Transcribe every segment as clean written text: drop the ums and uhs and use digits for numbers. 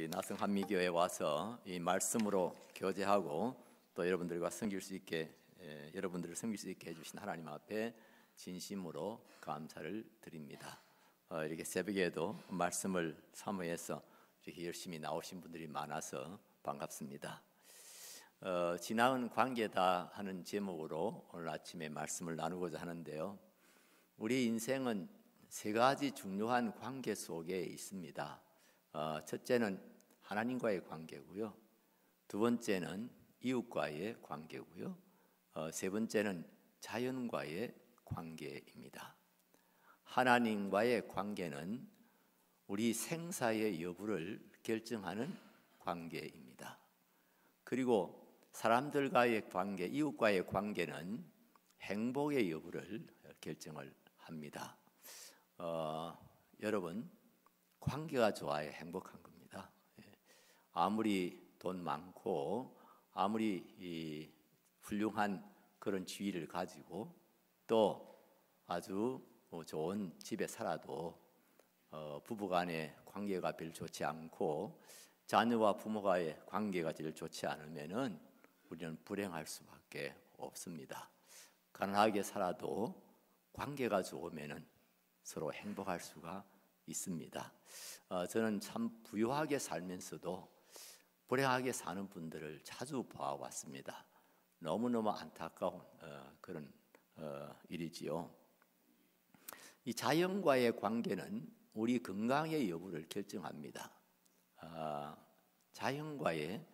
우리 나성 한미교회에 와서 이 말씀으로 교제하고 또 여러분들과 섬길 수 있게 여러분들을 섬길 수 있게 해주신 하나님 앞에 진심으로 감사를 드립니다. 이렇게 새벽에도 말씀을 사모해서 이렇게 열심히 나오신 분들이 많아서 반갑습니다. 지나은 관계다 하는 제목으로 오늘 아침에 말씀을 나누고자 하는데요. 우리 인생은 세 가지 중요한 관계 속에 있습니다. 첫째는 하나님과의 관계고요. 두 번째는 이웃과의 관계고요. 세 번째는 자연과의 관계입니다. 하나님과의 관계는 우리 생사의 여부를 결정하는 관계입니다. 그리고 사람들과의 관계, 이웃과의 관계는 행복의 여부를 결정을 합니다. 여러분, 관계가 좋아야 행복한 겁니다. 아무리 돈 많고 아무리 훌륭한 그런 지위를 가지고 또 아주 좋은 집에 살아도 부부간의 관계가 별로 좋지 않고 자녀와 부모와의 관계가 제일 좋지 않으면은 우리는 불행할 수밖에 없습니다. 가난하게 살아도 관계가 좋으면은 서로 행복할 수가 있습니다. 저는 참 부유하게 살면서도 불행하게 사는 분들을 자주 봐왔습니다. 너무너무 안타까운 그런 일이지요. 이 자연과의 관계는 우리 건강의 여부를 결정합니다. 자연과의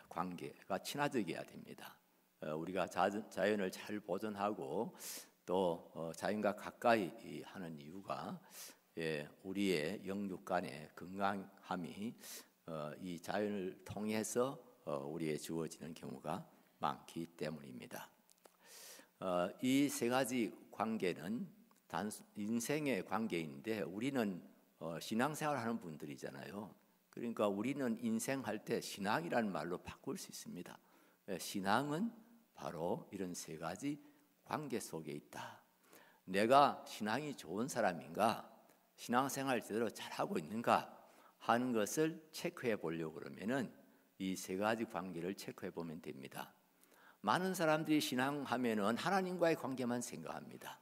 관계가 친화적이어야 됩니다. 우리가 자연을 잘 보존하고 또 자연과 가까이 하는 이유가 우리의 영육 간의 건강함이 이 자연을 통해서 우리에 주어지는 경우가 많기 때문입니다. 이 세 가지 관계는 인생의 관계인데 우리는 신앙생활하는 분들이잖아요. 그러니까 우리는 인생할 때 신앙이라는 말로 바꿀 수 있습니다. 신앙은 바로 이런 세 가지 관계 속에 있다. 내가 신앙이 좋은 사람인가? 신앙생활 제대로 잘하고 있는가 하는 것을 체크해 보려고 그러면은 이 세 가지 관계를 체크해 보면 됩니다. 많은 사람들이 신앙하면은 하나님과의 관계만 생각합니다.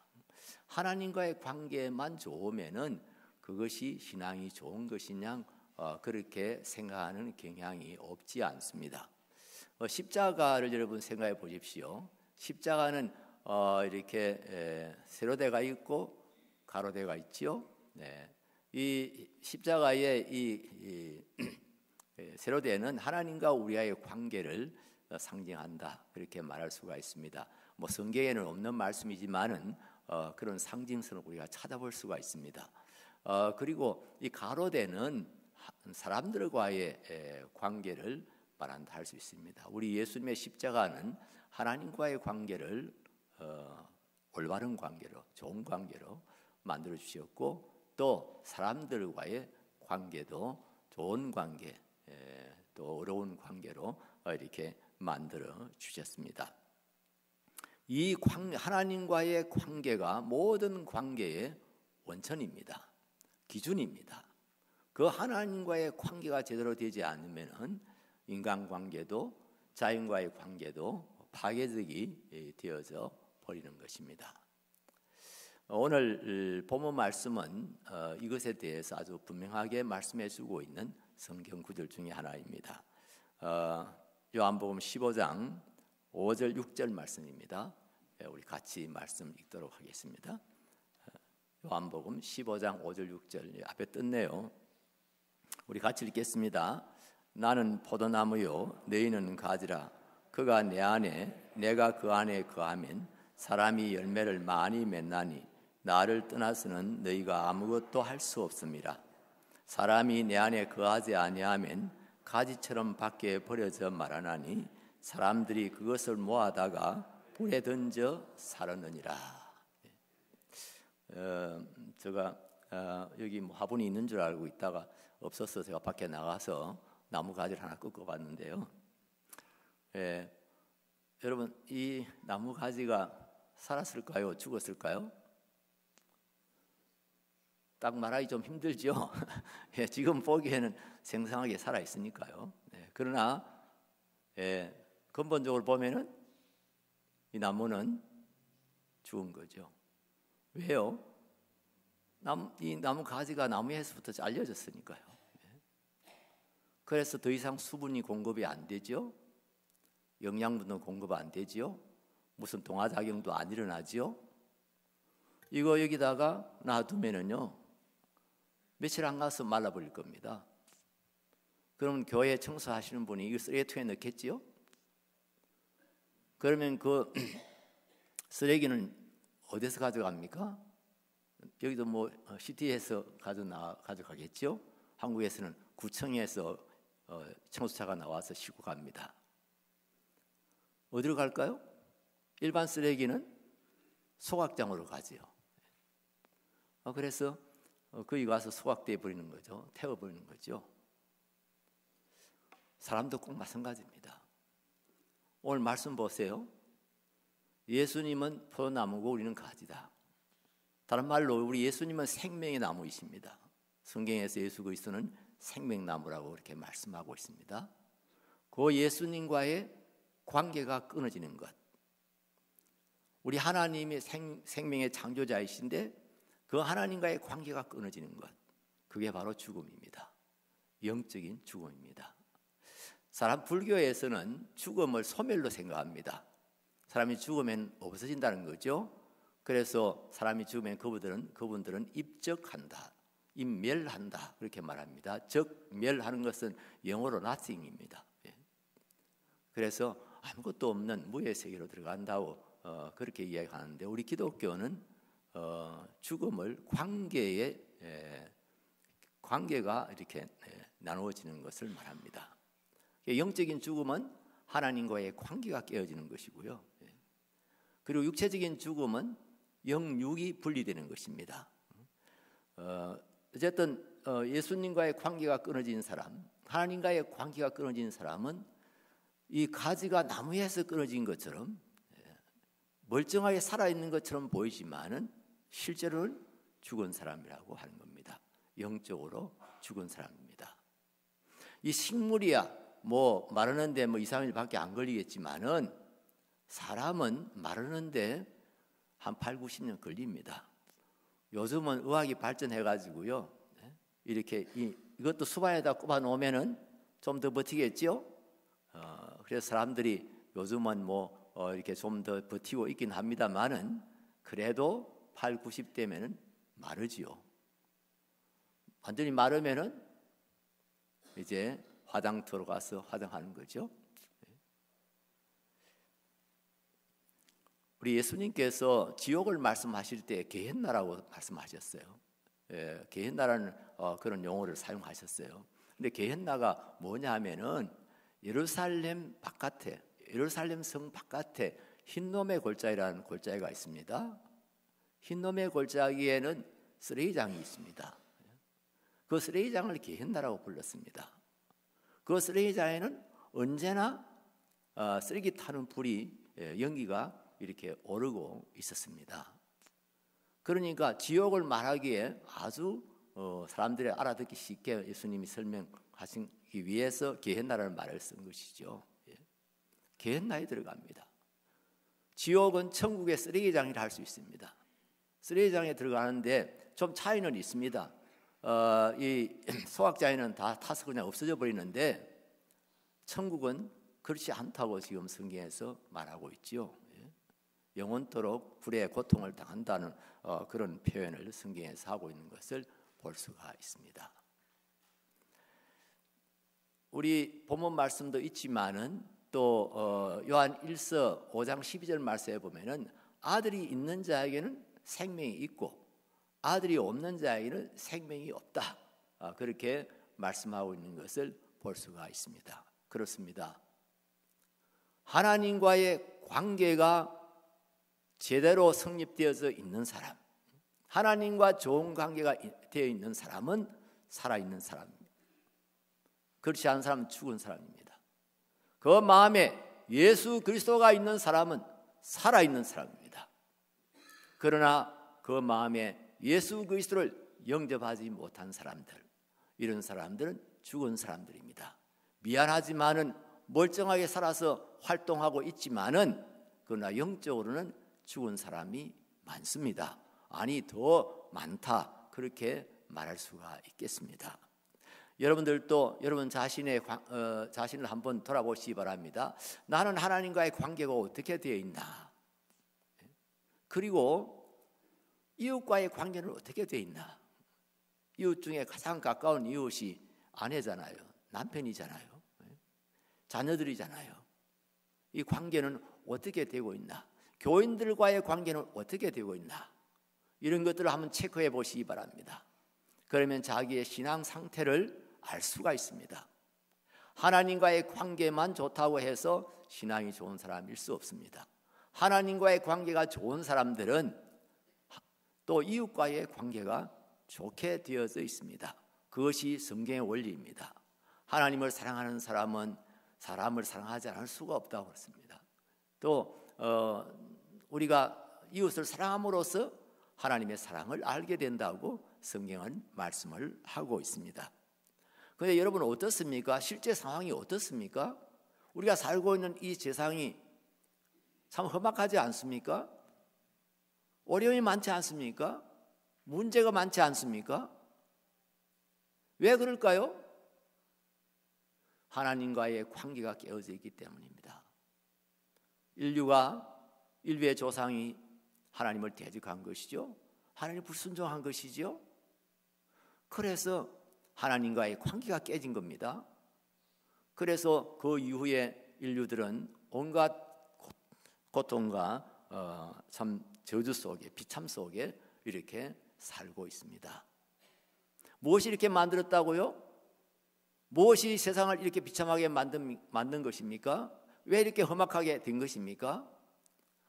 하나님과의 관계만 좋으면은 그것이 신앙이 좋은 것이냐 그렇게 생각하는 경향이 없지 않습니다. 십자가를 여러분 생각해 보십시오. 십자가는 이렇게 세로대가 있고 가로대가 있지요. 네. 이 십자가의 이 세로대는 하나님과 우리와의 관계를 상징한다. 그렇게 말할 수가 있습니다. 뭐 성경에는 없는 말씀이지만은 그런 상징성을 우리가 찾아볼 수가 있습니다. 그리고 이 가로대는 사람들과의 관계를 말한다 할 수 있습니다. 우리 예수님의 십자가는 하나님과의 관계를 올바른 관계로, 좋은 관계로 만들어 주셨고 또 사람들과의 관계도 좋은 관계, 또 어려운 관계로 이렇게 만들어 주셨습니다. 이 하나님과의 관계가 모든 관계의 원천입니다. 기준입니다. 그 하나님과의 관계가 제대로 되지 않으면 인간관계도 자연과의 관계도 파괴적이 되어져 버리는 것입니다. 오늘 본문 말씀은 이것에 대해서 아주 분명하게 말씀해 주고 있는 성경 구절 중에 하나입니다. 요한복음 15장 5절 6절 말씀입니다. 우리 같이 말씀 읽도록 하겠습니다. 요한복음 15장 5절 6절 앞에 떴네요. 우리 같이 읽겠습니다. 나는 포도나무요 너희는 가지라. 그가 내 안에 내가 그 안에 거하면 사람이 열매를 많이 맺나니 나를 떠나서는 너희가 아무것도 할 수 없습니다. 사람이 내 안에 거하지 아니하면 가지처럼 밖에 버려져 말하나니 사람들이 그것을 모아다가 불에 던져 사르느니라. 제가 여기 화분이 있는 줄 알고 있다가 없어서 제가 밖에 나가서 나무 가지를 하나 꺾어봤는데요. 여러분 이 나무 가지가 살았을까요? 죽었을까요? 딱 말하기 좀 힘들죠. 예, 지금 보기에는 생생하게 살아 있으니까요. 예, 그러나 근본적으로 보면은 이 나무는 죽은 거죠. 왜요? 이 나무 가지가 나무에서부터 잘려졌으니까요. 그래서 더 이상 수분이 공급이 안 되죠. 영양분도 공급 안 되죠. 무슨 동화작용도 안 일어나죠. 이거 여기다가 놔두면은요, 며칠 안 가서 말라버릴 겁니다. 그러면 교회 청소하시는 분이 이거 쓰레기통에 넣겠지요? 그러면 그 쓰레기는 어디서 가져갑니까? 여기도 뭐 시티에서 가져가겠죠? 한국에서는 구청에서 청소차가 나와서 싣고 갑니다. 어디로 갈까요? 일반 쓰레기는 소각장으로 가지요. 그래서 거기 가서 소각돼 버리는 거죠. 태워버리는 거죠. 사람도 꼭 마찬가지입니다. 오늘 말씀 보세요. 예수님은 포도나무고 우리는 가지다. 다른 말로 우리 예수님은 생명의 나무이십니다. 성경에서 예수 그리스도는 생명나무라고 이렇게 말씀하고 있습니다. 그 예수님과의 관계가 끊어지는 것, 우리 하나님이 생명의 창조자이신데 그 하나님과의 관계가 끊어지는 것, 그게 바로 죽음입니다. 영적인 죽음입니다. 사람 불교에서는 죽음을 소멸로 생각합니다. 사람이 죽으면 없어진다는 거죠. 그래서 사람이 죽으면 그분들은 입적한다, 입멸한다 그렇게 말합니다. 즉 멸하는 것은 영어로 nothing입니다. 그래서 아무것도 없는 무의 세계로 들어간다고 그렇게 이야기하는데, 우리 기독교는 죽음을 관계가 이렇게 나누어지는 것을 말합니다. 영적인 죽음은 하나님과의 관계가 깨어지는 것이고요. 그리고 육체적인 죽음은 영육이 분리되는 것입니다. 어쨌든 예수님과의 관계가 끊어진 사람, 하나님과의 관계가 끊어진 사람은 이 가지가 나무에서 끊어진 것처럼 멀쩡하게 살아있는 것처럼 보이지만은 실제로는 죽은 사람이라고 하는 겁니다. 영적으로 죽은 사람입니다. 이 식물이야 뭐 마르는데 2, 3일밖에 안 걸리겠지만은 사람은 마르는데 한 8, 90년 걸립니다. 요즘은 의학이 발전해가지고요, 이렇게 이것도 수반에다 꼽아 놓으면은 좀 더 버티겠죠. 그래서 사람들이 요즘은 이렇게 좀 더 버티고 있긴 합니다만은 그래도 8, 90대면은 마르지요. 완전히 마르면은 이제 화장터로 가서 화장하는 거죠. 우리 예수님께서 지옥을 말씀하실 때 게헨나라고 말씀하셨어요. 게헨나라는 그런 용어를 사용하셨어요. 근데 게헨나가 뭐냐 하면은 예루살렘 성 바깥에 흰놈의 골짜기라는 골짜기가 있습니다. 흰놈의 골짜기에는 쓰레기장이 있습니다. 그 쓰레기장을 게헨나라고 불렀습니다. 그 쓰레기장에는 언제나 쓰레기 타는 불이, 연기가 이렇게 오르고 있었습니다. 그러니까 지옥을 말하기에 아주 사람들이 알아듣기 쉽게 예수님이 설명하시기 위해서 게헨나라는 말을 쓴 것이죠. 게헨나에 들어갑니다. 지옥은 천국의 쓰레기장이라 할 수 있습니다. 쓰레기장에 들어가는데 좀 차이는 있습니다. 이 소각장에는 다 타서 그냥 없어져 버리는데 천국은 그렇지 않다고 지금 성경에서 말하고 있죠. 영원토록 불의 고통을 당한다는 그런 표현을 성경에서 하고 있는 것을 볼 수가 있습니다. 우리 본문 말씀도 있지만은 또 요한 1서 5장 12절 말씀에 보면은 아들이 있는 자에게는 생명이 있고 아들이 없는 자에게는 생명이 없다, 그렇게 말씀하고 있는 것을 볼 수가 있습니다. 그렇습니다. 하나님과의 관계가 제대로 성립되어져 있는 사람, 하나님과 좋은 관계가 되어 있는 사람은 살아있는 사람입니다. 그렇지 않은 사람은 죽은 사람입니다. 그 마음에 예수 그리스도가 있는 사람은 살아있는 사람입니다. 그러나 그 마음에 예수 그리스도를 영접하지 못한 사람들, 이런 사람들은 죽은 사람들입니다. 미안하지만은 멀쩡하게 살아서 활동하고 있지만은 그러나 영적으로는 죽은 사람이 많습니다. 아니 더 많다, 그렇게 말할 수가 있겠습니다. 여러분들도 여러분 자신을 한번 돌아보시기 바랍니다. 나는 하나님과의 관계가 어떻게 되어 있나? 그리고 이웃과의 관계는 어떻게 되어 있나? 이웃 중에 가장 가까운 이웃이 아내잖아요, 남편이잖아요, 자녀들이잖아요. 이 관계는 어떻게 되고 있나? 교인들과의 관계는 어떻게 되고 있나? 이런 것들을 한번 체크해 보시기 바랍니다. 그러면 자기의 신앙 상태를 알 수가 있습니다. 하나님과의 관계만 좋다고 해서 신앙이 좋은 사람일 수 없습니다. 하나님과의 관계가 좋은 사람들은 또 이웃과의 관계가 좋게 되어져 있습니다. 그것이 성경의 원리입니다. 하나님을 사랑하는 사람은 사람을 사랑하지 않을 수가 없다고 그랬습니다. 또 우리가 이웃을 사랑함으로써 하나님의 사랑을 알게 된다고 성경은 말씀을 하고 있습니다. 그런데 여러분 어떻습니까? 실제 상황이 어떻습니까? 우리가 살고 있는 이 세상이 참 험악하지 않습니까? 어려움이 많지 않습니까? 문제가 많지 않습니까? 왜 그럴까요? 하나님과의 관계가 깨어져 있기 때문입니다. 인류의 조상이 하나님을 대적한 것이죠. 하나님을 불순종한 것이죠. 그래서 하나님과의 관계가 깨진 겁니다. 그래서 그 이후에 인류들은 온갖 고통과 참 저주 속에, 비참 속에 이렇게 살고 있습니다. 무엇이 이렇게 만들었다고요? 무엇이 세상을 이렇게 비참하게 만든 것입니까? 왜 이렇게 험악하게 된 것입니까?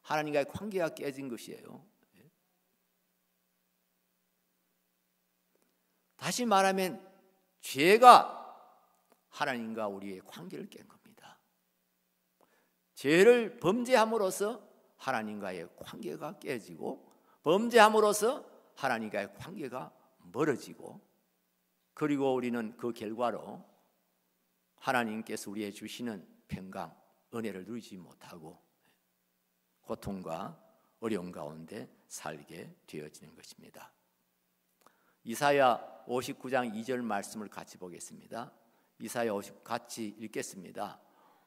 하나님과의 관계가 깨진 것이에요. 다시 말하면 죄가 하나님과 우리의 관계를 깬 겁니다. 죄를 범죄함으로써 하나님과의 관계가 깨지고, 범죄함으로써 하나님과의 관계가 멀어지고, 그리고 우리는 그 결과로 하나님께서 우리에게 주시는 평강, 은혜를 누리지 못하고 고통과 어려움 가운데 살게 되어지는 것입니다. 이사야 59장 2절 말씀을 같이 보겠습니다. 이사야 50 같이 읽겠습니다.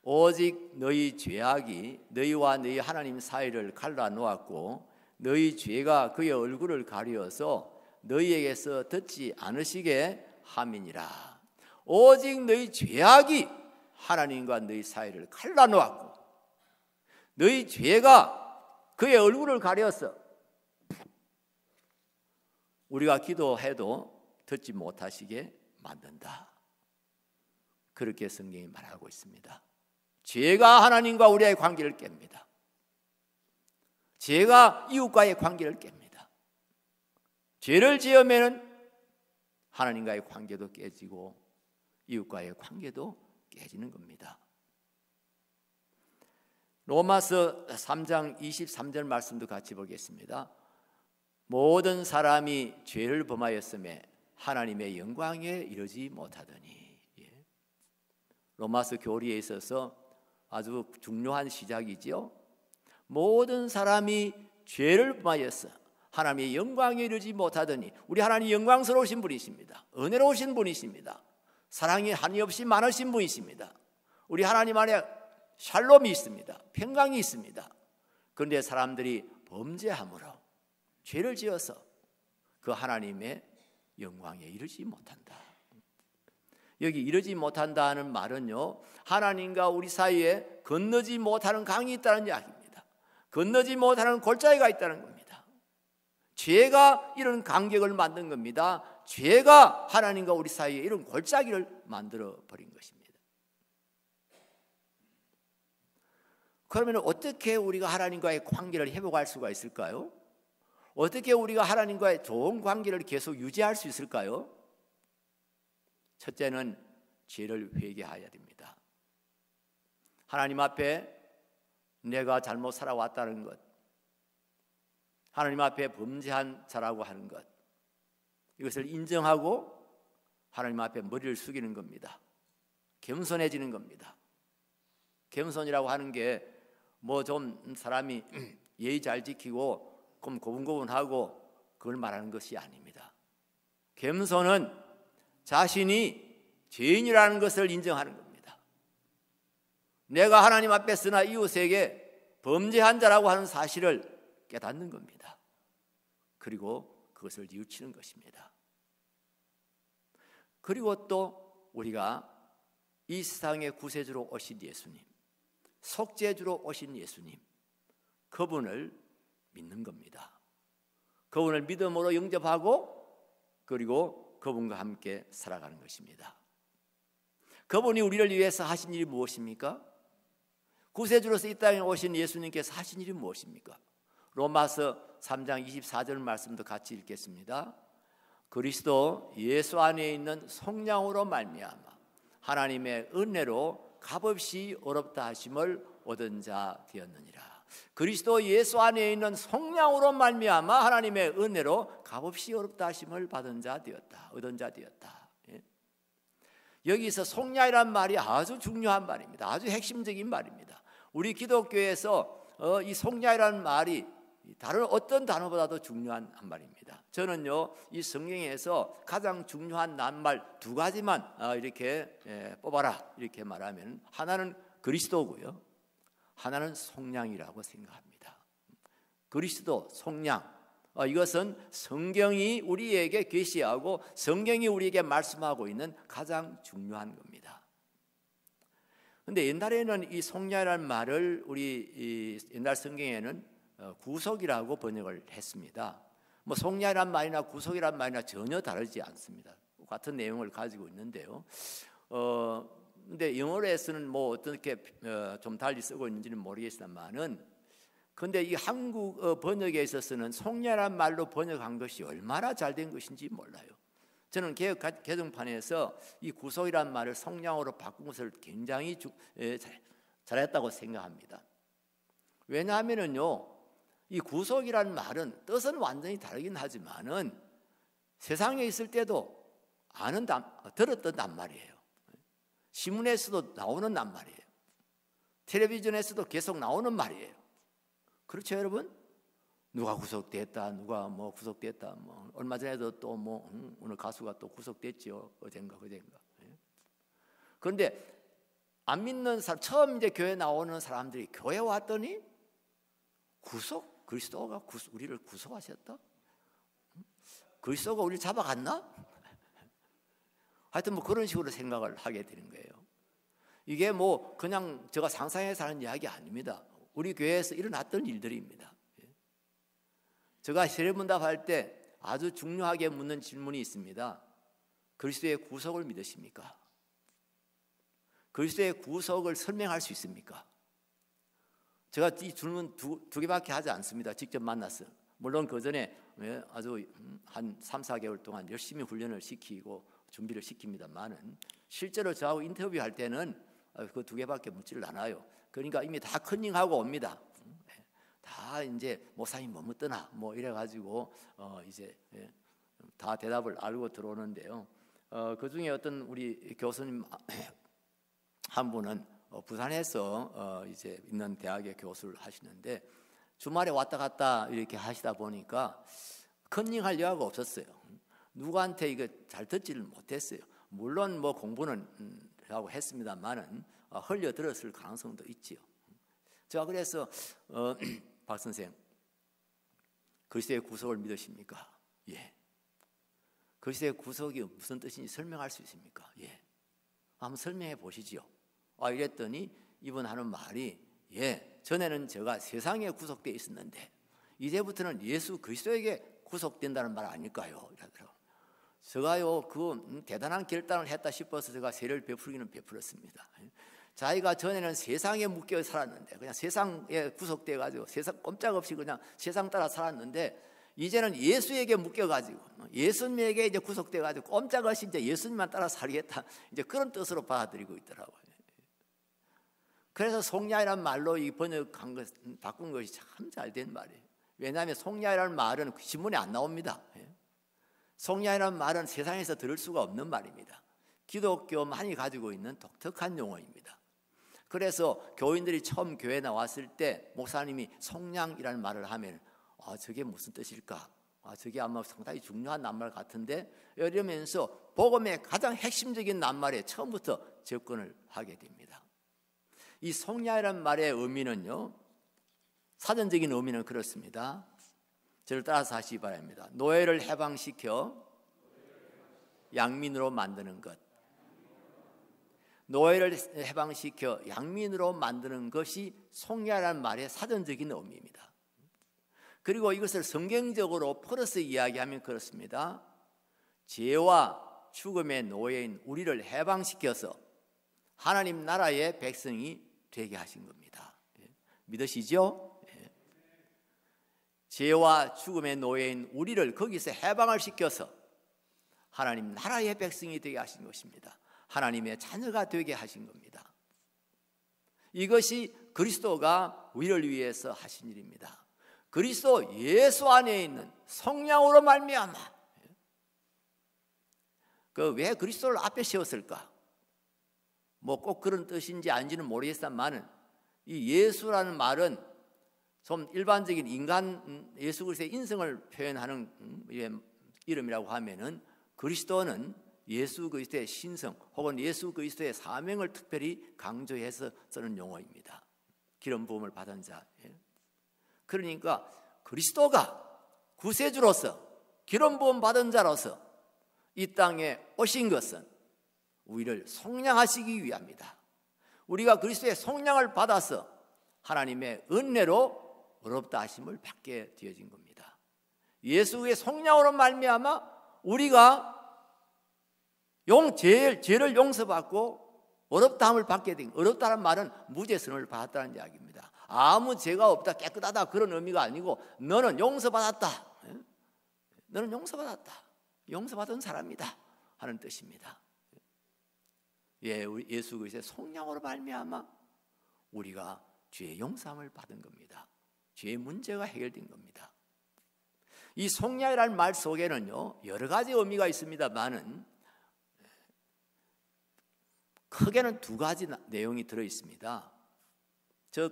오직 너희 죄악이 너희와 너희 하나님 사이를 갈라놓았고 너희 죄가 그의 얼굴을 가리어서 너희에게서 듣지 않으시게 함이니라. 오직 너희 죄악이 하나님과 너희 사이를 갈라놓았고 너희 죄가 그의 얼굴을 가려서 우리가 기도해도 듣지 못하시게 만든다. 그렇게 성경이 말하고 있습니다. 죄가 하나님과 우리의 관계를 깹니다. 죄가 이웃과의 관계를 깹니다. 죄를 지으면 하나님과의 관계도 깨지고 이웃과의 관계도 깨지는 겁니다. 로마서 3장 23절 말씀도 같이 보겠습니다. 모든 사람이 죄를 범하였음에 하나님의 영광에 이르지 못하더니. 로마서 교리에 있어서 아주 중요한 시작이지요. 모든 사람이 죄를 범하였어 하나님의 영광에 이르지 못하더니. 우리 하나님 영광스러우신 분이십니다. 은혜로우신 분이십니다. 사랑이 한없이 많으신 분이십니다. 우리 하나님 안에 샬롬이 있습니다. 평강이 있습니다. 그런데 사람들이 범죄함으로 죄를 지어서 그 하나님의 영광에 이르지 못한다. 여기 이르지 못한다는 말은요, 하나님과 우리 사이에 건너지 못하는 강이 있다는 이야기입니다. 건너지 못하는 골짜기가 있다는 겁니다. 죄가 이런 간격을 만든 겁니다. 죄가 하나님과 우리 사이에 이런 골짜기를 만들어 버린 것입니다. 그러면 어떻게 우리가 하나님과의 관계를 회복할 수가 있을까요? 어떻게 우리가 하나님과의 좋은 관계를 계속 유지할 수 있을까요? 첫째는 죄를 회개해야 됩니다. 하나님 앞에 내가 잘못 살아왔다는 것, 하나님 앞에 범죄한 자라고 하는 것, 이것을 인정하고 하나님 앞에 머리를 숙이는 겁니다. 겸손해지는 겁니다. 겸손이라고 하는 게 뭐 좀 사람이 예의 잘 지키고 좀 고분고분하고 그걸 말하는 것이 아닙니다. 겸손은 자신이 죄인이라는 것을 인정하는 겁니다. 내가 하나님 앞에 서나 이웃에게 범죄한 자라고 하는 사실을 깨닫는 겁니다. 그리고 그것을 뉘우치는 것입니다. 그리고 또 우리가 이 세상의 구세주로 오신 예수님, 속죄주로 오신 예수님, 그분을 믿는 겁니다. 그분을 믿음으로 영접하고 그리고 그분과 함께 살아가는 것입니다. 그분이 우리를 위해서 하신 일이 무엇입니까? 구세주로서 이 땅에 오신 예수님께서 하신 일이 무엇입니까? 로마서 3장 24절 말씀도 같이 읽겠습니다. 그리스도 예수 안에 있는 성령으로 말미암아 하나님의 은혜로 값없이 어렵다 하심을 얻은 자 되었느니라. 그리스도 예수 안에 있는 성령으로 말미암아 하나님의 은혜로 값없이 어렵다 하심을 받은 자 되었다. 얻은 자 되었다. 예? 여기서 속량이란 말이 아주 중요한 말입니다. 아주 핵심적인 말입니다. 우리 기독교에서 이 속량이라는 말이 다른 어떤 단어보다도 중요한 한 말입니다. 저는요, 이 성경에서 가장 중요한 낱말 두 가지만 이렇게 뽑아라 이렇게 말하면, 하나는 그리스도고요, 하나는 속량이라고 생각합니다. 그리스도, 속량, 이것은 성경이 우리에게 계시하고 성경이 우리에게 말씀하고 있는 가장 중요한 겁니다. 그런데 옛날에는 이 속량이라는 말을 우리 옛날 성경에는 구속이라고 번역을 했습니다. 뭐 속량이란 말이나 구속이란 말이나 전혀 다르지 않습니다. 같은 내용을 가지고 있는데요. 근데 영어로에서는 뭐 어떻게 좀 달리 쓰고 있는지는 모르겠습니다만은, 근데 이 한국 번역에 있어서는 속량이란 말로 번역한 것이 얼마나 잘된 것인지 몰라요. 저는 개역 개정판에서 이 구속이란 말을 속량으로 바꾼 것을 굉장히 잘했다고 생각합니다. 왜냐하면은요, 이 구속이라는 말은 뜻은 완전히 다르긴 하지만은 세상에 있을 때도 들었던 낱말이에요. 신문에서도 나오는 낱말이에요. 텔레비전에서도 계속 나오는 말이에요. 그렇죠, 여러분? 누가 구속됐다, 누가 뭐 구속됐다, 뭐 얼마 전에도 또 뭐 오늘 가수가 또 구속됐죠, 어젠가 그젠가. 그런데 안 믿는 사람, 처음 이제 교회 나오는 사람들이 교회 왔더니 그리스도가 우리를 구속하셨다? 그리스도가 우리를 잡아갔나? 하여튼 뭐 그런 식으로 생각을 하게 되는 거예요. 이게 뭐 그냥 제가 상상해서 하는 이야기 아닙니다. 우리 교회에서 일어났던 일들입니다. 제가 세례문답할 때 아주 중요하게 묻는 질문이 있습니다. 그리스도의 구속을 믿으십니까? 그리스도의 구속을 설명할 수 있습니까? 제가 이 질문 두 개밖에 하지 않습니다. 직접 만났어요. 물론 그 전에 아주 한 3, 4개월 동안 열심히 훈련을 시키고 준비를 시킵니다만은, 실제로 저하고 인터뷰할 때는 그 두 개밖에 묻지를 않아요. 그러니까 이미 다 컨닝하고 옵니다. 다 이제 목사님 뭐 묻더나 뭐 이래가지고 이제 다 대답을 알고 들어오는데요. 그 중에 어떤 우리 교수님 한 분은 부산에서 이제 있는 대학의 교수를 하시는데, 주말에 왔다 갔다 이렇게 하시다 보니까 컨닝할 여유가 없었어요. 누구한테 이거 잘 듣지를 못했어요. 물론 뭐 공부는 하고 했습니다만은 흘려 들었을 가능성도 있지요. 제가 그래서 박 선생, 그리스도의 구속을 믿으십니까? 예. 그리스도의 구속이 무슨 뜻인지 설명할 수 있습니까? 예. 한번 설명해 보시지요. 이랬더니 이분 하는 말이, 전에는 제가 세상에 구속되어 있었는데 이제부터는 예수 그리스도에게 구속된다는 말 아닐까요? 이러더라고요. 제가요, 그 대단한 결단을 했다 싶어서 제가 세례를 베풀기는 베풀었습니다. 자기가 전에는 세상에 묶여 살았는데, 그냥 세상에 구속돼 가지고 세상 꼼짝없이 그냥 세상 따라 살았는데, 이제는 예수에게 묶여가지고 예수님에게 이제 구속돼 가지고 꼼짝없이 이제 예수님만 따라 살겠다, 이제 그런 뜻으로 받아들이고 있더라고요. 그래서 속량이라는 말로 이 번역한 것, 바꾼 것이 참 잘 된 말이에요. 왜냐하면 속량이라는 말은 신문에 안 나옵니다. 속량이라는 말은 세상에서 들을 수가 없는 말입니다. 기독교만이 가지고 있는 독특한 용어입니다. 그래서 교인들이 처음 교회에 나왔을 때 목사님이 속량이라는 말을 하면 저게 무슨 뜻일까? 저게 아마 상당히 중요한 낱말 같은데 이러면서 복음의 가장 핵심적인 낱말에 처음부터 접근을 하게 됩니다. 이 속량이라는 말의 의미는요, 사전적인 의미는 그렇습니다. 저를 따라서 하시기 바랍니다. 노예를 해방시켜 양민으로 만드는 것. 노예를 해방시켜 양민으로 만드는 것이 속량이라는 말의 사전적인 의미입니다. 그리고 이것을 성경적으로 풀어서 이야기하면 그렇습니다. 죄와 죽음의 노예인 우리를 해방시켜서 하나님 나라의 백성이 되게 하신 겁니다. 믿으시죠? 죄와 죽음의 노예인 우리를 거기서 해방을 시켜서 하나님 나라의 백성이 되게 하신 것입니다. 하나님의 자녀가 되게 하신 겁니다. 이것이 그리스도가 우리를 위해서 하신 일입니다. 그리스도 예수 안에 있는 성령으로 말미암아. 왜 그리스도를 앞에 세웠을까? 꼭 그런 뜻인지 아닌지는 모르겠지만은 이 예수라는 말은 좀 일반적인 인간 예수 그리스도의 인성을 표현하는 이름이라고 하면은 그리스도는 예수 그리스도의 신성 혹은 예수 그리스도의 사명을 특별히 강조해서 쓰는 용어입니다. 기름 부음을 받은 자. 그러니까 그리스도가 구세주로서 기름 부음 받은 자로서 이 땅에 오신 것은 우리를 속량하시기 위함이다. 우리가 그리스도의 속량을 받아서 하나님의 은혜로 의롭다 하심을 받게 되어진 겁니다. 예수의 속량으로 말미암아 우리가 죄를 용서받고 의롭다함을 받게 된, 의롭다는 말은 무죄선을 받았다는 이야기입니다. 아무 죄가 없다, 깨끗하다 그런 의미가 아니고 너는 용서받았다. 너는 용서받았다. 용서받은 사람이다 하는 뜻입니다. 예수 그리스도의 속량으로 말미암아 우리가 죄의 용서함을 받은 겁니다. 죄의 문제가 해결된 겁니다. 이 속량이라는 말 속에는요 여러 가지 의미가 있습니다만은 크게는 두 가지 내용이 들어 있습니다.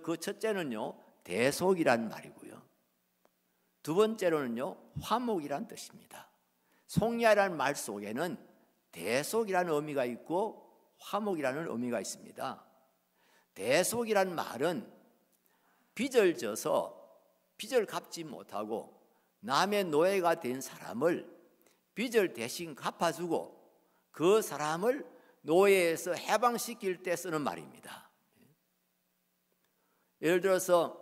그 첫째는요 대속이라는 말이고요. 두 번째로는요 화목이라는 뜻입니다. 속량이라는 말 속에는 대속이라는 의미가 있고 화목이라는 의미가 있습니다. 대속이라는 말은 빚을 져서 빚을 갚지 못하고 남의 노예가 된 사람을 빚을 대신 갚아주고 그 사람을 노예에서 해방시킬 때 쓰는 말입니다. 예를 들어서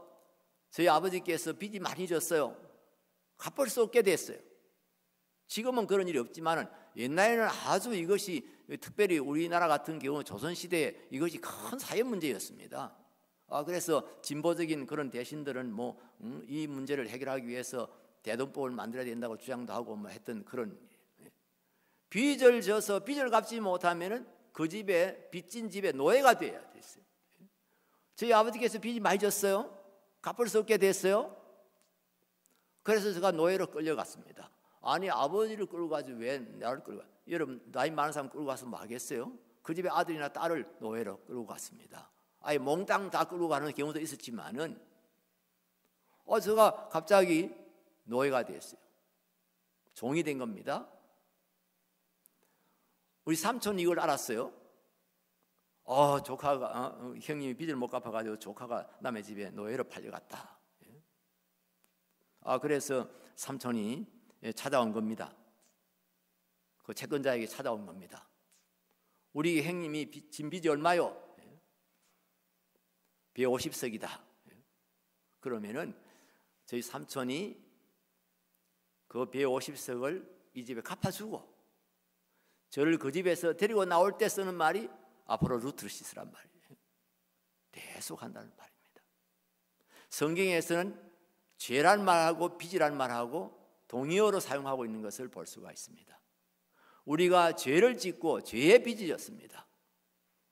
저희 아버지께서 빚이 많이 졌어요. 갚을 수 없게 됐어요. 지금은 그런 일이 없지만 옛날에는 아주 이것이 특별히 우리나라 같은 경우 조선시대에 이것이 큰 사회 문제였습니다. 그래서 진보적인 그런 대신들은 이 문제를 해결하기 위해서 대동법을 만들어야 된다고 주장도 하고 했던 그런 빚을 져서 빚을 갚지 못하면은 그 집에 빚진 집에 노예가 돼야 됐어요. 저희 아버지께서 빚이 많이 졌어요. 갚을 수 없게 됐어요. 그래서 제가 노예로 끌려갔습니다. 아니 아버지를 끌고 가지 왜 나를 끌고 가? 여러분 나이 많은 사람 끌고 가서 뭐 하겠어요? 그 집에 아들이나 딸을 노예로 끌고 갔습니다. 아예 몽땅 다 끌고 가는 경우도 있었지만은 제가 갑자기 노예가 됐어요. 종이 된 겁니다. 우리 삼촌이 이걸 알았어요. 조카가 형님이 빚을 못 갚아가지고 조카가 남의 집에 노예로 팔려갔다. 그래서 삼촌이 찾아온 겁니다. 그 채권자에게 찾아온 겁니다. 우리 형님이 진 빚이 얼마요? 150석이다. 그러면은 저희 삼촌이 그 150석을 이 집에 갚아주고 저를 그 집에서 데리고 나올 때 쓰는 말이 앞으로 루트를 씻으란 말이에요. 대속한다는 말입니다. 성경에서는 죄란 말하고 빚이란 말하고 동의어로 사용하고 있는 것을 볼 수가 있습니다. 우리가 죄를 짓고 죄의 빚이 졌습니다.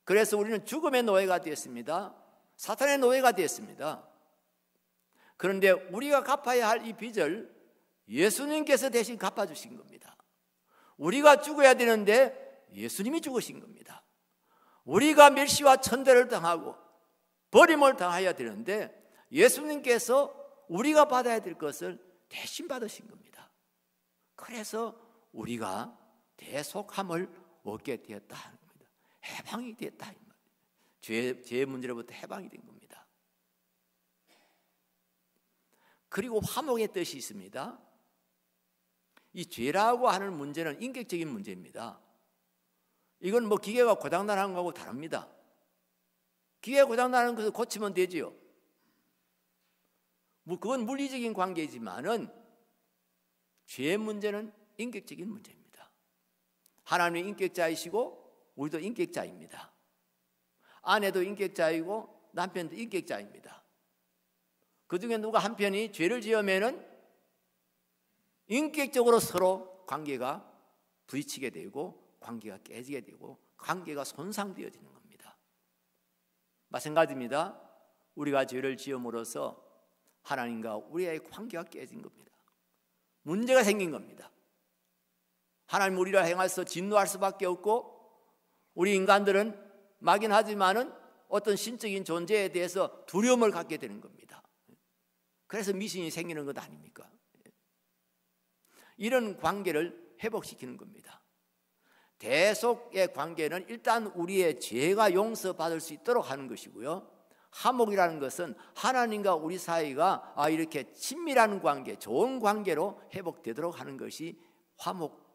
그래서 우리는 죽음의 노예가 되었습니다. 사탄의 노예가 되었습니다. 그런데 우리가 갚아야 할 이 빚을 예수님께서 대신 갚아주신 겁니다. 우리가 죽어야 되는데 예수님이 죽으신 겁니다. 우리가 멸시와 천대를 당하고 버림을 당해야 되는데 예수님께서 우리가 받아야 될 것을 대신 받으신 겁니다. 그래서 우리가 대속함을 얻게 되었다 하는 겁니다. 해방이 됐다. 죄의 문제로부터 해방이 된 겁니다. 그리고 화목의 뜻이 있습니다. 이 죄라고 하는 문제는 인격적인 문제입니다. 이건 뭐 기계가 고장나는 거하고 다릅니다. 기계가 고장나는 것을 고치면 되지요. 뭐 그건 물리적인 관계이지만은 죄의 문제는 인격적인 문제입니다. 하나님이 인격자이시고 우리도 인격자입니다. 아내도 인격자이고 남편도 인격자입니다. 그 중에 누가 한 편이 죄를 지으면은 인격적으로 서로 관계가 부딪히게 되고 관계가 깨지게 되고 관계가 손상되어지는 겁니다. 마찬가지입니다. 우리가 죄를 지음으로써 하나님과 우리의 관계가 깨진 겁니다. 문제가 생긴 겁니다. 하나님 우리를 행해서 진노할 수밖에 없고 우리 인간들은 막연하지만은 어떤 신적인 존재에 대해서 두려움을 갖게 되는 겁니다. 그래서 미신이 생기는 것 아닙니까? 이런 관계를 회복시키는 겁니다. 대속의 관계는 일단 우리의 죄가 용서받을 수 있도록 하는 것이고요. 화목이라는 것은 하나님과 우리 사이가 이렇게 친밀한 관계, 좋은 관계로 회복되도록 하는 것이 화목.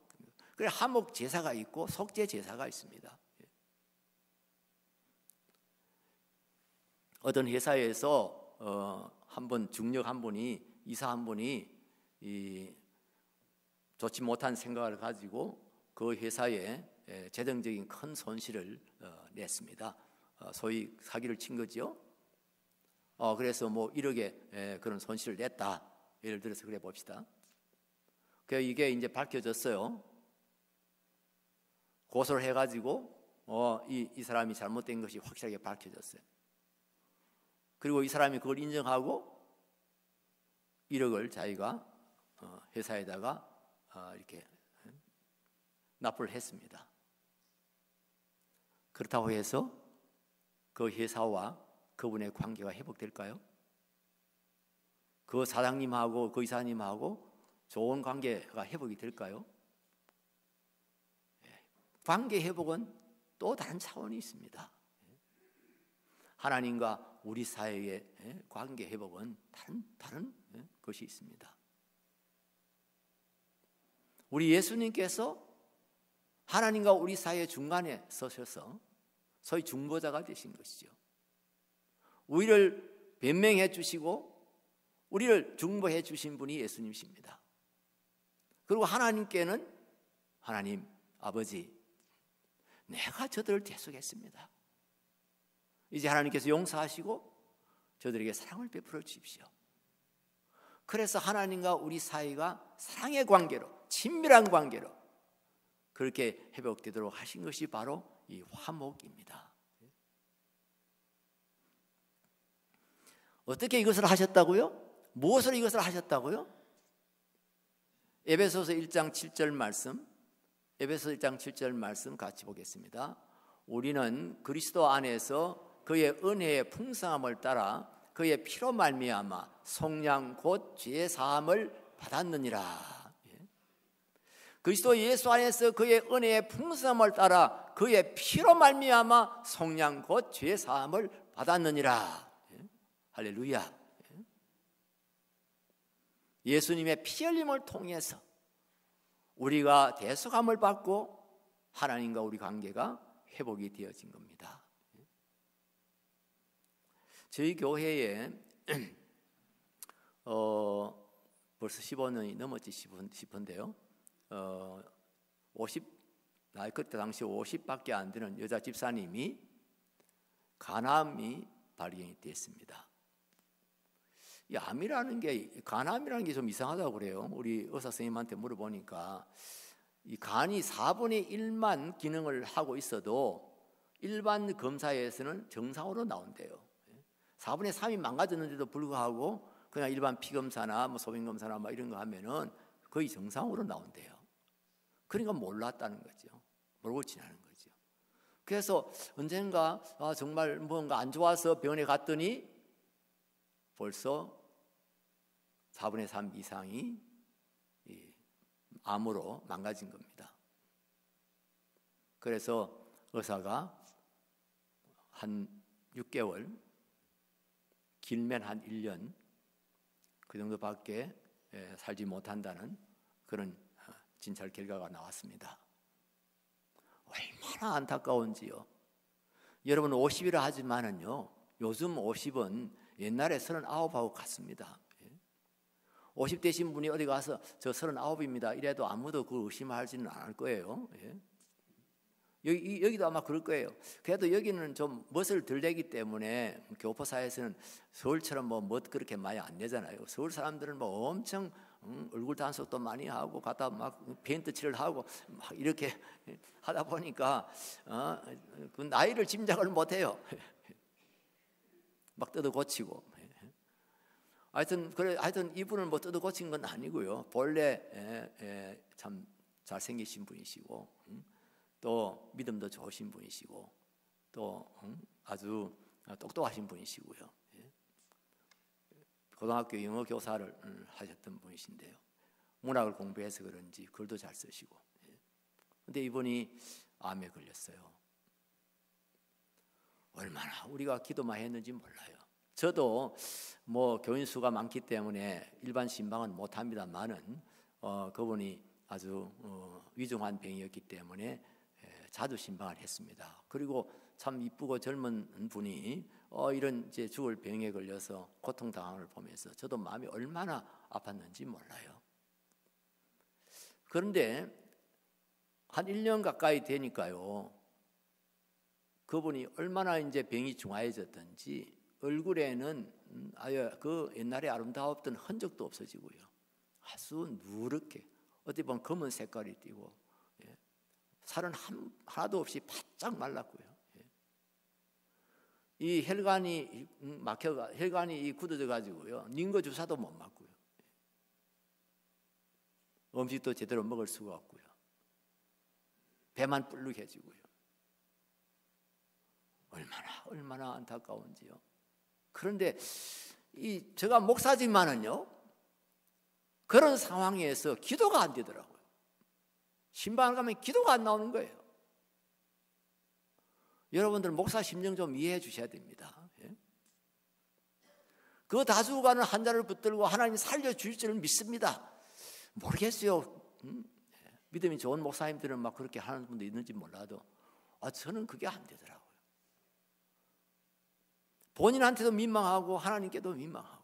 그래서 화목 제사가 있고 속죄 제사가 있습니다. 어떤 회사에서 한번 중력 한 분이 이사 한 분이 좋지 못한 생각을 가지고 그 회사에 재정적인 큰 손실을 냈습니다. 소위 사기를 친 거죠. 그래서 뭐 1억의 그런 손실을 냈다. 예를 들어서 그래 봅시다. 그래서 이게 이제 밝혀졌어요. 고소를 해가지고 이 사람이 잘못된 것이 확실하게 밝혀졌어요. 그리고 이 사람이 그걸 인정하고 1억을 자기가 회사에다가 이렇게 납부를 했습니다. 그렇다고 해서 그 회사와 그분의 관계가 회복될까요? 그 사장님하고 그 이사님하고 좋은 관계가 회복이 될까요? 관계 회복은 또 다른 차원이 있습니다. 하나님과 우리 사이의 관계 회복은 다른 것이 있습니다. 우리 예수님께서 하나님과 우리 사이의 중간에 서셔서 소위 중보자가 되신 것이죠. 우리를 변명해 주시고 우리를 중보해 주신 분이 예수님이십니다. 그리고 하나님께는 하나님 아버지, 내가 저들을 대속했습니다. 이제 하나님께서 용서하시고 저들에게 사랑을 베풀어 주십시오. 그래서 하나님과 우리 사이가 사랑의 관계로, 친밀한 관계로 그렇게 회복되도록 하신 것이 바로 이 화목입니다. 어떻게 이것을 하셨다고요? 무엇으로 이것을 하셨다고요? 에베소서 1장 7절 말씀, 에베소서 1장 7절 말씀 같이 보겠습니다. 우리는 그리스도 안에서 그의 은혜의 풍성함을 따라 그의 피로 말미암아 속량 곧 죄 사함을 받았느니라. 그리스도 예수 안에서 그의 은혜의 풍성함을 따라 그의 피로 말미암아 속량 곧 죄 사함을 받았느니라. 할렐루야. 예수님의 피 흘림을 통해서 우리가 대속함을 받고 하나님과 우리 관계가 회복이 되어진 겁니다. 저희 교회에 벌써 15년이 넘었지 싶은데요. 그때 당시 50밖에 안 되는 여자 집사님이 간암이 발견이 됐습니다. 이 암이라는 게, 간암이라는 게 좀 이상하다고 그래요. 우리 의사 선생님한테 물어보니까 이 간이 4분의 1만 기능을 하고 있어도 일반 검사에서는 정상으로 나온대요. 4분의 3이 망가졌는데도 불구하고 그냥 일반 피검사나 뭐 소변검사나 뭐 이런 거 하면은 거의 정상으로 나온대요. 그러니까 몰랐다는 거죠. 모르고 지나는 거죠. 그래서 언젠가 정말 뭔가 안 좋아서 병원에 갔더니 벌써 4분의 3 이상이 암으로 망가진 겁니다. 그래서 의사가 한 6개월, 길면 한 1년 그 정도밖에 살지 못한다는 그런 진찰 결과가 나왔습니다. 얼마나 안타까운지요. 여러분 50이라 하지만은요, 요즘 50은 옛날에 39하고 같습니다. 50 되신 분이 어디 가서 저 39입니다 이래도 아무도 그걸 의심하지는 않을 거예요. 여기도 아마 그럴 거예요. 그래도 여기는 좀 멋을 덜 내기 때문에 교포사에서는 서울처럼 뭐 그렇게 많이 안 내잖아요. 서울 사람들은 뭐 엄청 얼굴 단속도 많이 하고 갖다 막 페인트 칠을 하고 막 이렇게 하다 보니까 그 나이를 짐작을 못해요. 막 뜯어 고치고. 하여튼 이분은 뭐 뜯어 고친 건 아니고요. 본래 참 잘생기신 분이시고 또 믿음도 좋으신 분이시고 또 아주 똑똑하신 분이시고요. 고등학교 영어 교사를 하셨던 분이신데요. 문학을 공부해서 그런지 글도 잘 쓰시고. 근데 이분이 암에 걸렸어요. 얼마나 우리가 기도만 했는지 몰라요. 저도 뭐 교인 수가 많기 때문에 일반 신방은 못 합니다만은 그분이 아주 위중한 병이었기 때문에 자주 신방을 했습니다. 그리고 참 이쁘고 젊은 분이 이런 이제 죽을 병에 걸려서 고통당함을 보면서 저도 마음이 얼마나 아팠는지 몰라요. 그런데 한 1년 가까이 되니까요, 그분이 얼마나 이제 병이 중하해졌던지 얼굴에는 아예 그 옛날에 아름다웠던 흔적도 없어지고요, 아주 누렇게 어디 보면 검은 색깔이 띠고 살은 하나도 없이 바짝 말랐고요. 이 혈관이 막혀가 혈관이 굳어져 가지고요, 링거 주사도 못 맞고요, 음식도 제대로 먹을 수가 없고요, 배만 불룩해지고요. 얼마나 안타까운지요. 그런데 제가 목사지만은요, 그런 상황에서 기도가 안 되더라고요. 신방을 가면 기도가 안 나오는 거예요. 여러분들 목사 심정 좀 이해해 주셔야 됩니다. 그 다수가는 환자를 붙들고 하나님 살려주실 줄 믿습니다. 모르겠어요. 믿음이 좋은 목사님들은 막 그렇게 하는 분도 있는지 몰라도 저는 그게 안 되더라고요. 본인한테도 민망하고 하나님께도 민망하고.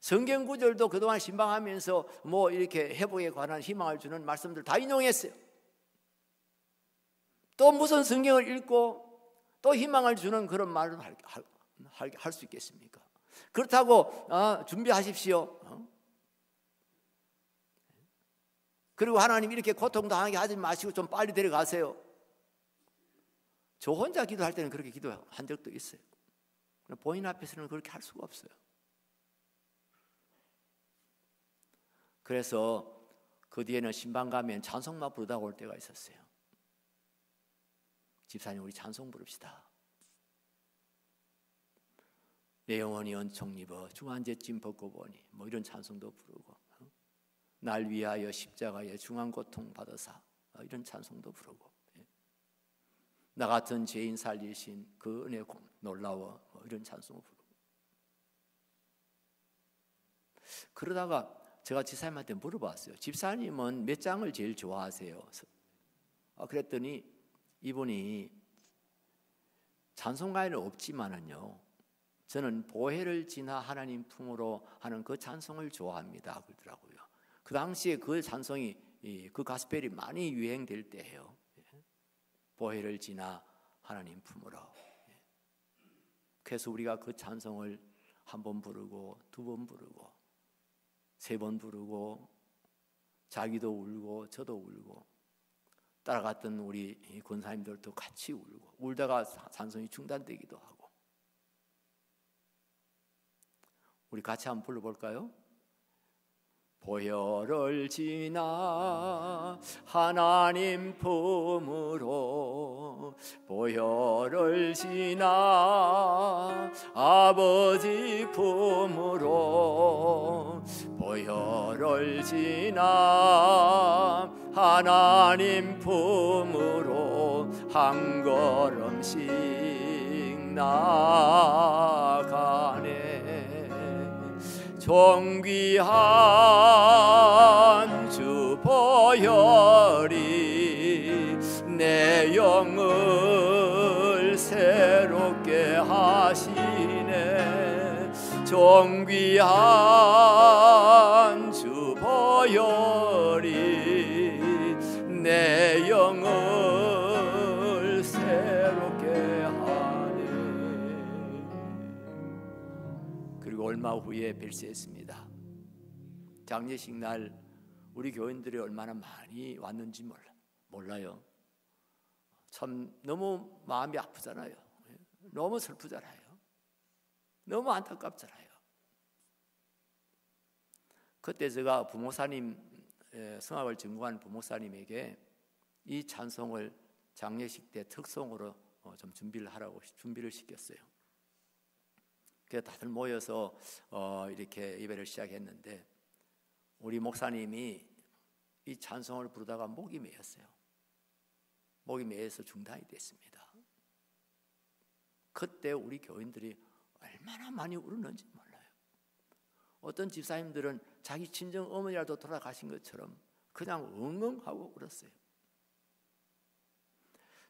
성경 구절도 그동안 신방하면서 뭐 이렇게 회복에 관한 희망을 주는 말씀들 다 인용했어요. 또 무슨 성경을 읽고 또 희망을 주는 그런 말을 할 수 있겠습니까? 그렇다고 준비하십시오. 그리고 하나님 이렇게 고통당하게 하지 마시고 좀 빨리 데려가세요. 저 혼자 기도할 때는 그렇게 기도한 적도 있어요. 본인 앞에서는 그렇게 할 수가 없어요. 그래서 그 뒤에는 신방 가면 찬송만 부르다가 올 때가 있었어요. 집사님, 우리 찬송 부릅시다. 내 영혼이 은총 입어 중한제짐 벗고 보니, 뭐 이런 찬송도 부르고, 날 위하여 십자가에 중한 고통 받으사, 이런 찬송도 부르고, 나 같은 죄인 살리신 그 은혜 놀라워, 뭐 이런 찬송을 부르고. 그러다가 제가 집사님한테 물어봤어요. 집사님은 몇 장을 제일 좋아하세요? 그랬더니 이분이 찬송가에는 없지만은요, 저는 보혜를 지나 하나님 품으로 하는 그 찬송을 좋아합니다 그러더라고요. 그 당시에 그 찬송이 그 가스펠이 많이 유행될 때예요. 보혜를 지나 하나님 품으로. 그래서 우리가 그 찬송을 한 번 부르고 두 번 부르고 세 번 부르고, 자기도 울고 저도 울고 따라갔던 우리 권사님들도 같이 울고, 울다가 찬송이 중단되기도 하고. 우리 같이 한번 불러볼까요? 보혈을 지나 하나님 품으로 보혈을 지나 아버지 품으로 보혈을 지나 하나님 품으로 한 걸음씩 나가네. 존귀한 주 보혈이 내 영을 새롭게 하시네. 존귀한 주 보혈이 내 영을 새롭게 하네. 그리고 얼마 후에 별세했습니다. 장례식 날 우리 교인들이 얼마나 많이 왔는지 몰라요. 참 너무 마음이 아프잖아요. 너무 슬프잖아요. 너무 안타깝잖아요. 그때 제가 부목사님, 성악을 전공한 부목사님에게 이 찬송을 장례식 때 특송으로 좀 준비를 시켰어요. 그래서 다들 모여서 이렇게 예배를 시작했는데 우리 목사님이 이 찬송을 부르다가 목이 메었어요. 목이 메어서 중단이 됐습니다. 그때 우리 교인들이 얼마나 많이 울었는지 몰라요. 어떤 집사님들은 자기 친정 어머니라도 돌아가신 것처럼 그냥 엉엉하고 울었어요.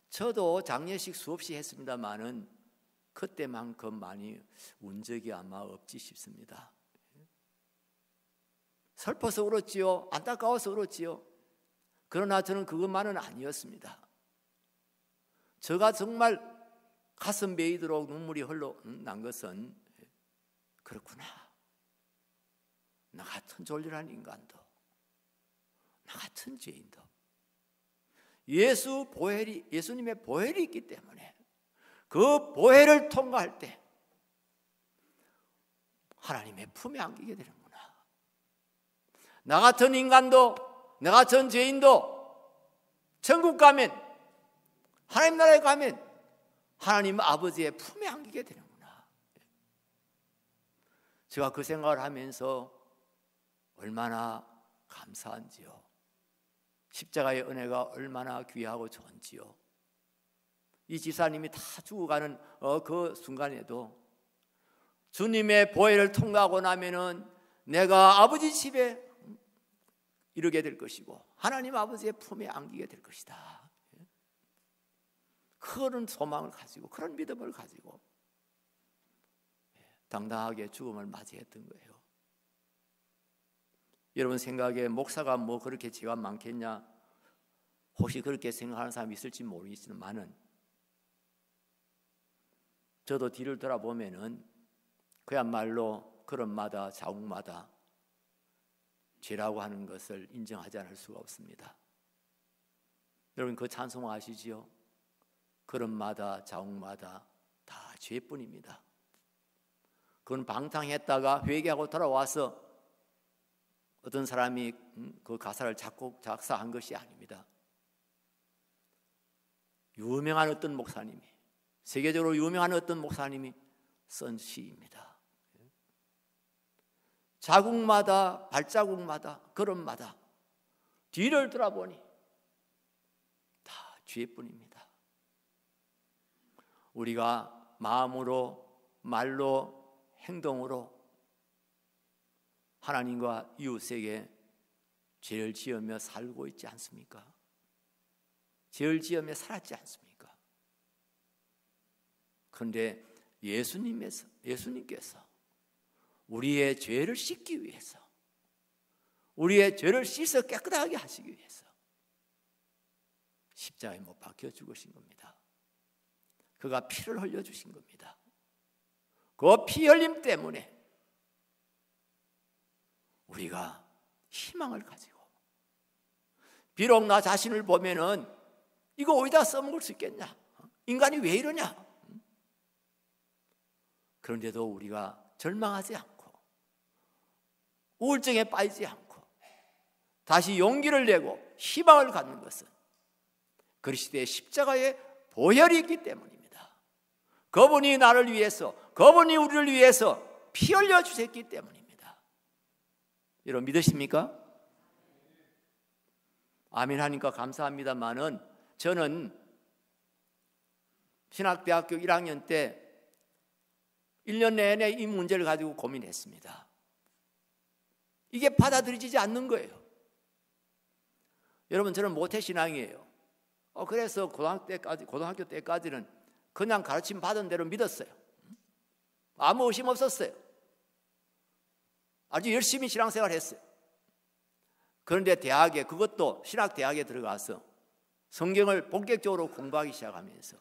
저도 장례식 수없이 했습니다마는 그때만큼 많이 운 적이 아마 없지 싶습니다. 슬퍼서 울었지요. 안타까워서 울었지요. 그러나 저는 그것만은 아니었습니다. 제가 정말 가슴 베이도록 눈물이 흘러난 것은 그렇구나. 나 같은 졸렬한 인간도, 나 같은 죄인도 예수님의 보혈이 있기 때문에 그 보혈을 통과할 때 하나님의 품에 안기게 되는구나. 나 같은 인간도, 나 같은 죄인도 천국 가면, 하나님 나라에 가면 하나님 아버지의 품에 안기게 되는구나. 제가 그 생각을 하면서 얼마나 감사한지요. 십자가의 은혜가 얼마나 귀하고 좋은지요. 이 지사님이 다 죽어가는 그 순간에도 주님의 보혈을 통과하고 나면은 내가 아버지 집에 이르게 될 것이고 하나님 아버지의 품에 안기게 될 것이다. 그런 소망을 가지고, 그런 믿음을 가지고 당당하게 죽음을 맞이했던 거예요. 여러분 생각에 목사가 뭐 그렇게 죄가 많겠냐? 혹시 그렇게 생각하는 사람이 있을지 모르겠지만은 저도 뒤를 돌아보면은 그야말로 걸음마다 자국마다 죄라고 하는 것을 인정하지 않을 수가 없습니다. 여러분 그 찬송 아시지요? 걸음마다 자국마다 다 죄뿐입니다. 그건 방탕했다가 회개하고 돌아와서 어떤 사람이 그 가사를 작사한 것이 아닙니다. 유명한 어떤 목사님이, 세계적으로 유명한 어떤 목사님이 쓴 시입니다. 자국마다, 발자국마다, 걸음마다 뒤를 돌아보니 다 죄뿐입니다. 우리가 마음으로, 말로, 행동으로 하나님과 이웃에게 죄를 지으며 살고 있지 않습니까? 죄를 지으며 살았지 않습니까? 그런데 예수님께서 우리의 죄를 씻기 위해서, 우리의 죄를 씻어 깨끗하게 하시기 위해서 십자가에 못 박혀 죽으신 겁니다. 그가 피를 흘려주신 겁니다. 그 피 흘림 때문에 우리가 희망을 가지고, 비록 나 자신을 보면은 이거 어디다 써먹을 수 있겠냐? 인간이 왜 이러냐? 그런데도 우리가 절망하지 않고 우울증에 빠지지 않고 다시 용기를 내고 희망을 갖는 것은 그리스도의 십자가의 보혈이 있기 때문입니다. 그분이 나를 위해서, 그분이 우리를 위해서 피 흘려 주셨기 때문입니다. 여러분 믿으십니까? 아멘 하니까 감사합니다만은 저는 신학대학교 1학년 때 1년 내내 이 문제를 가지고 고민했습니다. 이게 받아들여지지 않는 거예요. 여러분 저는 모태신앙이에요. 그래서 고등학교 때까지는 그냥 가르침 받은 대로 믿었어요. 아무 의심 없었어요. 아주 열심히 신앙생활 했어요. 그런데 대학에, 그것도 신학대학에 들어가서 성경을 본격적으로 공부하기 시작하면서,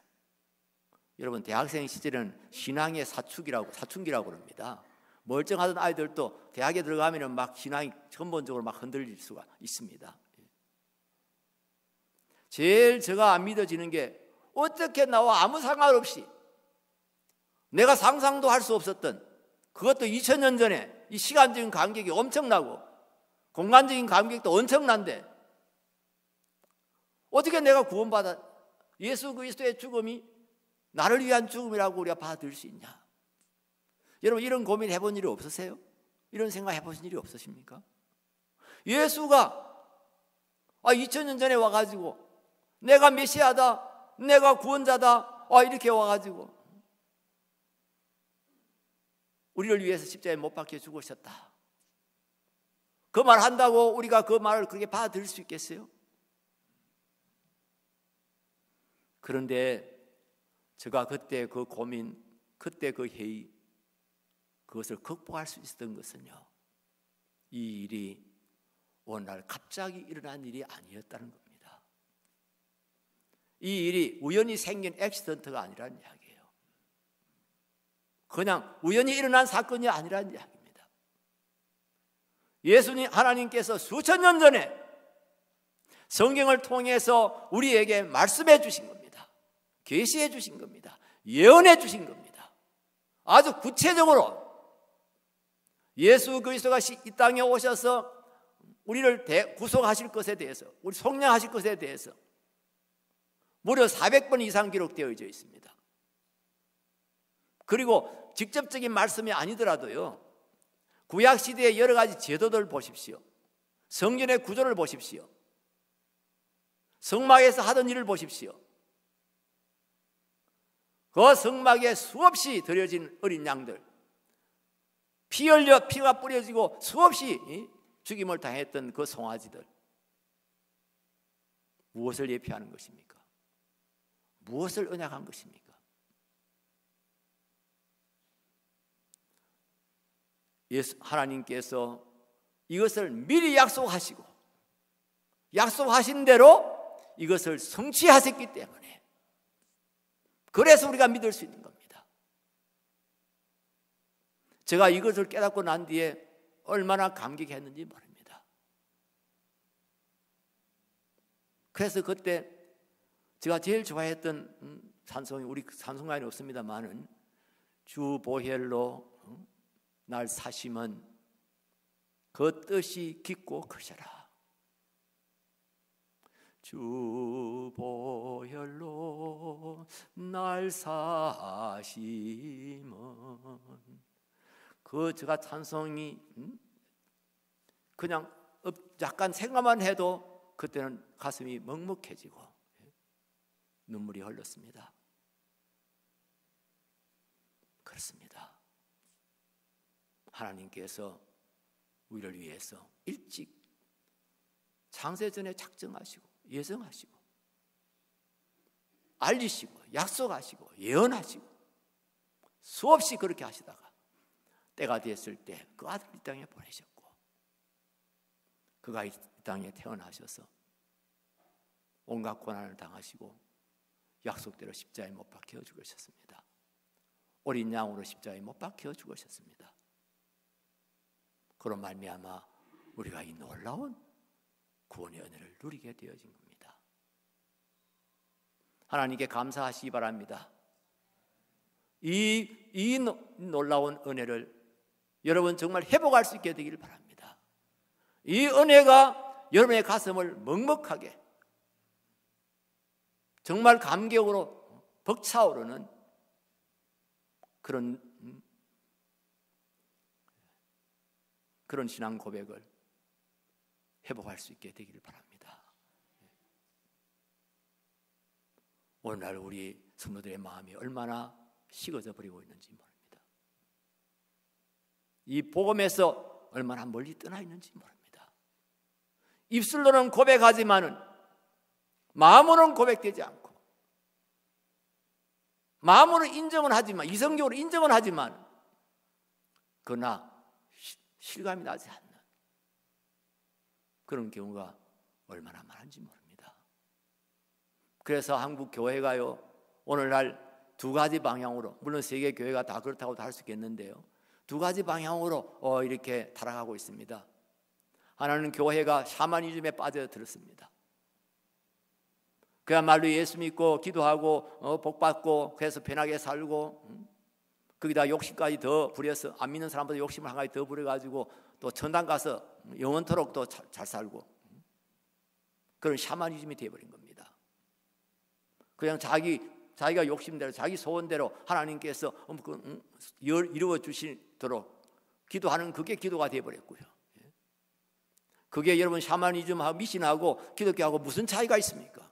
여러분 대학생 시절에는 신앙의 사춘기라고 그럽니다. 멀쩡하던 아이들도 대학에 들어가면 막 신앙이 근본적으로 막 흔들릴 수가 있습니다. 제일 제가 안 믿어지는 게, 어떻게 나와 아무 상관없이 내가 상상도 할 수 없었던, 그것도 2000년 전에 이 시간적인 간격이 엄청나고 공간적인 간격도 엄청난데, 어떻게 내가 구원받아 예수 그리스도의 죽음이 나를 위한 죽음이라고 우리가 받아들일 수 있냐? 여러분 이런 고민 해본 일이 없으세요? 이런 생각 해보신 일이 없으십니까? 예수가 2000년 전에 와가지고 내가 메시아다, 내가 구원자다, 이렇게 와가지고 우리를 위해서 십자가에 못 박혀 죽으셨다. 그 말 한다고 우리가 그 말을 그렇게 받아들일 수 있겠어요? 그런데 제가 그때 그 고민, 그때 그 회의, 그것을 극복할 수 있었던 것은요, 이 일이 어느 날 갑자기 일어난 일이 아니었다는 겁니다. 이 일이 우연히 생긴 액시던트가 아니라는 이야기예요. 그냥 우연히 일어난 사건이 아니라는 이야기입니다. 예수님 하나님께서 수천 년 전에 성경을 통해서 우리에게 말씀해 주신 겁니다. 계시해 주신 겁니다. 예언해 주신 겁니다. 아주 구체적으로 예수 그리스도가 이 땅에 오셔서 우리를 구속하실 것에 대해서, 우리 속량하실 것에 대해서 무려 400번 이상 기록되어 있습니다. 그리고 직접적인 말씀이 아니더라도요, 구약시대의 여러 가지 제도들 보십시오. 성전의 구조를 보십시오. 성막에서 하던 일을 보십시오. 그 성막에 수없이 들여진 어린 양들, 피 흘려 피가 뿌려지고 수없이 죽임을 당했던 그 송아지들, 무엇을 예표하는 것입니까? 무엇을 언약한 것입니까? 하나님께서 이것을 미리 약속하시고 약속하신 대로 이것을 성취하셨기 때문에, 그래서 우리가 믿을 수 있는 겁니다. 제가 이것을 깨닫고 난 뒤에 얼마나 감격했는지 모릅니다. 그래서 그때 제가 제일 좋아했던 찬송이, 우리 찬송가에는 없습니다만은, 주 보혈로 날 사심은 그 뜻이 깊고 크셔라. 주 보혈로 날 사심은, 그 제가 찬송이 그냥 약간 생각만 해도 그때는 가슴이 먹먹해지고 눈물이 흘렀습니다. 그렇습니다. 하나님께서 우리를 위해서 일찍 창세전에 작정하시고 예정하시고 알리시고 약속하시고 예언하시고 수없이 그렇게 하시다가 때가 됐을 때 그 아들을 이 땅에 보내셨고, 그가 이 땅에 태어나셔서 온갖 고난을 당하시고 약속대로 십자가에 못 박혀 죽으셨습니다. 어린 양으로 십자가에 못 박혀 죽으셨습니다. 그런 말미암아 우리가 이 놀라운 구원의 은혜를 누리게 되어진 겁니다. 하나님께 감사하시기 바랍니다. 이 놀라운 은혜를 여러분 정말 회복할 수 있게 되기를 바랍니다. 이 은혜가 여러분의 가슴을 먹먹하게 정말 감격으로 벅차오르는 그런 신앙 고백을 회복할 수 있게 되기를 바랍니다. 오늘날 우리 성도들의 마음이 얼마나 식어져 버리고 있는지 모릅니다. 이 복음에서 얼마나 멀리 떠나 있는지 모릅니다. 입술로는 고백하지만은 마음으로는 고백되지 않고, 마음으로 인정은 하지만, 이성적으로 인정은 하지만 그러나 실감이 나지 않는 그런 경우가 얼마나 많은지 모릅니다. 그래서 한국 교회가요, 오늘날 두 가지 방향으로, 물론 세계 교회가 다 그렇다고 할 수 있겠는데요, 두 가지 방향으로 이렇게 타락하고 있습니다. 하나는 교회가 샤머니즘에 빠져들었습니다. 그야말로 예수 믿고 기도하고 복 받고 그래서 편하게 살고, 거기다 욕심까지 더 부려서, 안 믿는 사람보다 욕심을 한 가지 더 부려가지고 또 천당 가서 영원토록 또 잘 살고, 그런 샤머니즘이 되어버린 겁니다. 그냥 자기가 욕심대로, 자기 소원대로 하나님께서 이루어 주시도록 기도하는, 그게 기도가 되어버렸고요. 그게 여러분 샤머니즘하고 미신하고 기독교하고 무슨 차이가 있습니까?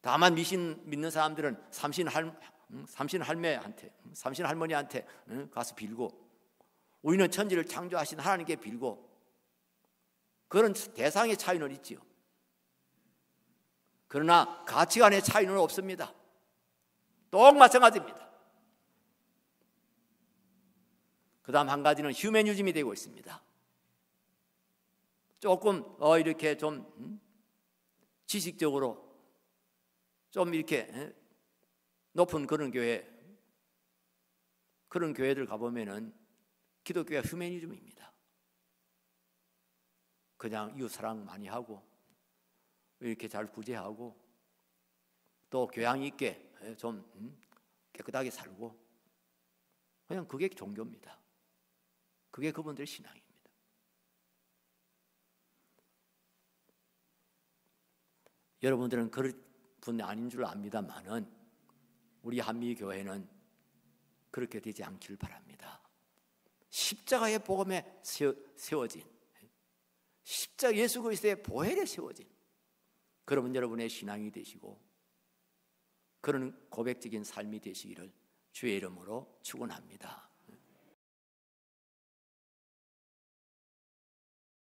다만 미신 믿는 사람들은 삼신 할매한테, 삼신 할머니한테 가서 빌고, 우리는 천지를 창조하신 하나님께 빌고, 그런 대상의 차이는 있지요. 그러나 가치관의 차이는 없습니다. 똑 마찬가지입니다. 그 다음 한 가지는 휴머니즘이 되고 있습니다. 조금 이렇게 좀 지식적으로 좀 이렇게 높은 그런 교회들 가보면은 기독교가 휴머니즘입니다. 그냥 이웃 사랑 많이 하고 이렇게 잘 구제하고 또 교양 있게 좀 깨끗하게 살고, 그냥 그게 종교입니다. 그게 그분들의 신앙입니다. 여러분들은 그런 분이 아닌 줄 압니다만은 우리 한미교회는 그렇게 되지 않길 바랍니다. 십자가의 복음에 세워진, 십자가 예수 그리스도의 보혈에 세워진 그러면 여러분의 신앙이 되시고 그런 고백적인 삶이 되시기를 주의 이름으로 축원합니다.